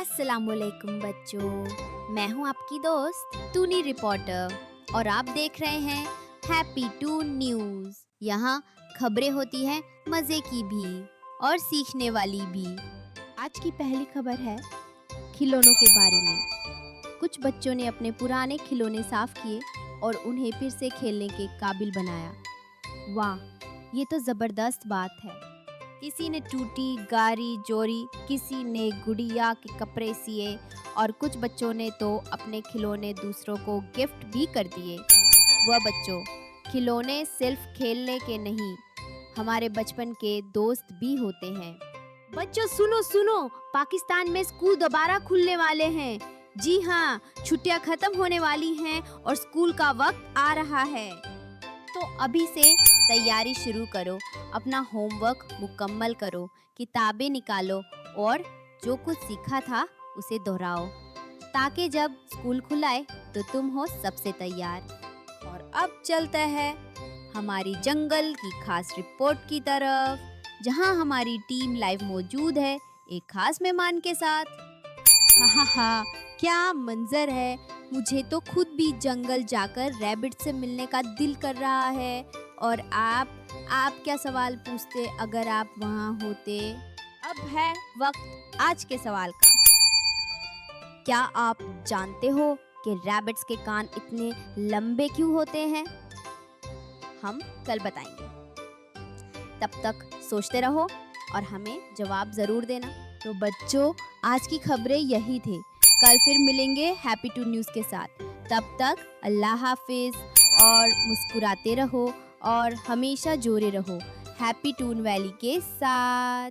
अस्सलामुअलैकुम बच्चों, मैं हूं आपकी दोस्त टूनी रिपोर्टर और आप देख रहे हैं हैप्पी टून न्यूज़। यहाँ खबरें होती हैं मज़े की भी और सीखने वाली भी। आज की पहली खबर है खिलौनों के बारे में। कुछ बच्चों ने अपने पुराने खिलौने साफ किए और उन्हें फिर से खेलने के काबिल बनाया। वाह, ये तो ज़बरदस्त बात है। किसी ने टूटी गारी जोड़ी, किसी ने गुड़िया के कपड़े सिए और कुछ बच्चों ने तो अपने खिलौने दूसरों को गिफ्ट भी कर दिए। वह बच्चों, खिलौने सिर्फ खेलने के नहीं, हमारे बचपन के दोस्त भी होते हैं। बच्चों सुनो सुनो, पाकिस्तान में स्कूल दोबारा खुलने वाले हैं। जी हाँ, छुट्टियां खत्म होने वाली हैं और स्कूल का वक्त आ रहा है। तो अभी से तैयारी शुरू करो, अपना होमवर्क मुकम्मल करो, किताबें निकालो और जो कुछ सीखा था उसे दोहराओ, ताकि जब स्कूल खुलाए तो तुम हो सबसे तैयार। और अब चलते हैं हमारी जंगल की खास रिपोर्ट की तरफ, जहां हमारी टीम लाइव मौजूद है एक खास मेहमान के साथ। हा हा, क्या मंजर है। मुझे तो खुद भी जंगल जाकर रैबिट से मिलने का दिल कर रहा है। और आप क्या सवाल पूछते अगर आप वहाँ होते। अब है वक्त आज के सवाल का। क्या आप जानते हो कि रैबिट्स के कान इतने लंबे क्यों होते हैं? हम कल बताएंगे। तब तक सोचते रहो और हमें जवाब ज़रूर देना। तो बच्चों, आज की खबरें यही थी। कल फिर मिलेंगे हैप्पी टू न्यूज़ के साथ। तब तक अल्लाह हाफिज़ और मुस्कुराते रहो और हमेशा जोड़े रहो हैप्पी टून वैली के साथ।